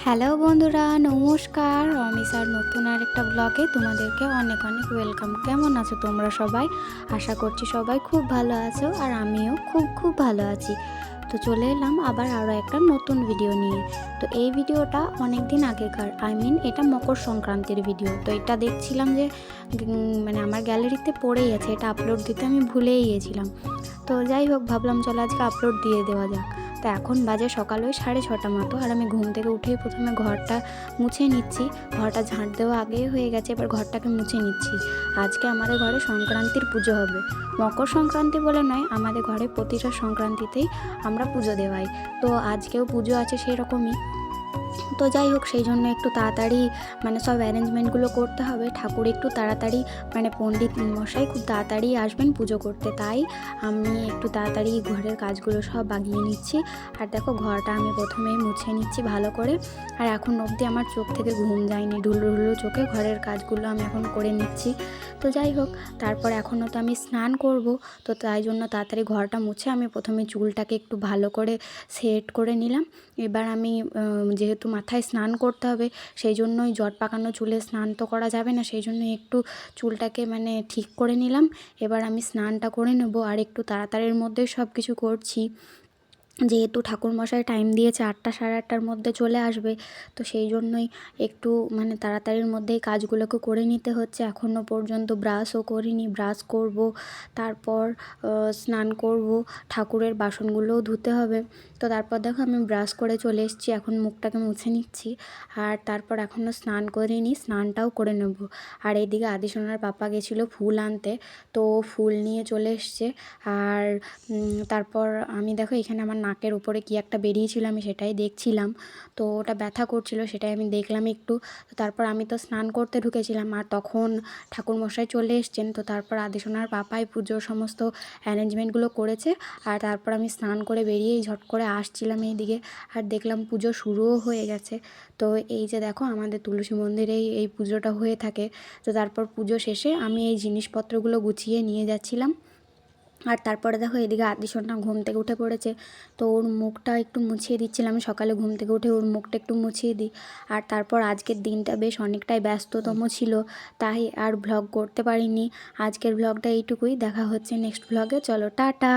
Hello বন্ধুরা, নমস্কার। অমিশার নতুন আরেকটা ব্লগে তোমাদেরকে অনেক অনেক ওয়েলকাম। কেমন আছো তোমরা সবাই? আশা করছি সবাই খুব ভালো আছো, আর আমিও খুব ভালো আছি। তো চলে এলাম আবার আরও একটা নতুন ভিডিও নিয়ে। তো এই ভিডিওটা অনেক দিন আগেকার, এটা মকর সংক্রান্তির ভিডিও। তো এটা দেখছিলাম যে মানে আমার গ্যালারিতে পড়েই আছে, এটা আপলোড দিতে আমি ভুলেই গিয়েছিলাম। তো যাই হোক, ভাবলাম চলো আজকে আপলোড দিয়ে দেওয়া যাক। তো এখন বাজে সকাল ওই 6:30 মতো, আর আমি ঘুম থেকে উঠেই প্রথমে ঘরটা মুছে নিচ্ছি। ঘরটা ঝাঁট দেওয়া আগেই হয়ে গেছে, এবার ঘরটাকে মুছে নিচ্ছি। আজকে আমাদের ঘরে সংক্রান্তির পুজো হবে। মকর সংক্রান্তি বলে নয়, আমাদের ঘরে প্রতিটা সংক্রান্তিতেই আমরা পুজো দেওয়াই। তো আজকেও পুজো আছে সেরকমই। তো যাই হোক, সেই জন্য একটু তাড়াতাড়ি সব অ্যারেঞ্জমেন্টগুলো করতে হবে। ঠাকুর একটু তাড়াতাড়ি পণ্ডিত মশাই খুব তাড়াতাড়ি আসবেন পুজো করতে, তাই আমি একটু তাড়াতাড়ি ঘরের কাজগুলো সব বাগিয়ে নিচ্ছি। আর দেখো, ঘরটা আমি প্রথমেই মুছে নিচ্ছি ভালো করে। আর এখন অবধি আমার চোখ থেকে ঘুম যায়নি, ঢুলু ঢুলু চোখে ঘরের কাজগুলো আমি এখন করে নিচ্ছি। তো যাই হোক, তারপর এখনও তো আমি স্নান করব। তো তাই জন্য তাড়াতাড়ি ঘরটা মুছে আমি প্রথমে চুলটাকে একটু ভালো করে সেট করে নিলাম। এবার আমি যেহেতু মাথায় স্নান করতে হবে, সেই জন্যই জট পাকানো চুলে স্নান তো করা যাবে না, সেই জন্য একটু চুলটাকে ঠিক করে নিলাম। এবার আমি স্নানটা করে নেব, আর একটু তাড়াতাড়ির মধ্যে সব কিছু করছি, যেহেতু ঠাকুরমশাই টাইম দিয়েছে 8টা সাড়ে 8টার মধ্যে চলে আসবে। তো সেই জন্যই একটু তাড়াতাড়ির মধ্যেই কাজগুলোকে করে নিতে হচ্ছে। এখনও পর্যন্ত ব্রাশও করিনি, ব্রাশ করব, তারপর স্নান করব, ঠাকুরের বাসনগুলোও ধুতে হবে। তো তারপর দেখো, আমি ব্রাশ করে চলে এসেছি, এখন মুখটাকে মুছে নিচ্ছি। আর তারপর এখনও স্নান করিনি, স্নানটাও করে নেব। আর এইদিকে আদিসোনার পাপা গেছিলো ফুল আনতে, তো ফুল নিয়ে চলে এসছে। আর তারপর আমি দেখো, এখানে আমার নাকের উপরে কি একটা বেরিয়েছিল, আমি সেটাই দেখছিলাম। তো ওটা ব্যথা করছিল, সেটাই আমি দেখলাম একটু। তো তারপর আমি তো স্নান করতে ঢুকেছিলাম, আর তখন ঠাকুরমশাই চলে এসছেন। তো তারপর আদিসোনার পাপাই পুজোর সমস্ত অ্যারেঞ্জমেন্টগুলো করেছে। আর তারপর আমি স্নান করে বেরিয়েই ঝট করে আসছিলাম এইদিকে, আর দেখলাম পুজো শুরুও হয়ে গেছে। তো এই যে দেখো, আমাদের তুলসী মন্দিরেই এই পুজোটা হয়ে থাকে। তো তারপর পুজো শেষে আমি এই জিনিসপত্রগুলো গুছিয়ে নিয়ে যাচ্ছিলাম। আর তারপরে দেখো, এদিকে আদিসোনা ঘুম থেকে উঠে পড়েছে। তো ওর মুখটা একটু মুছিয়ে দিচ্ছিলাম, সকালে ঘুম থেকে উঠে ওর মুখটা একটু মুছিয়ে দিই। আর তারপর আজকের দিনটা বেশ অনেকটাই ব্যস্ততম ছিল, তাই আর ভ্লগ করতে পারিনি। আজকের ভ্লগটা এইটুকুই, দেখা হচ্ছে নেক্সট ভ্লগে। চলো টাটা।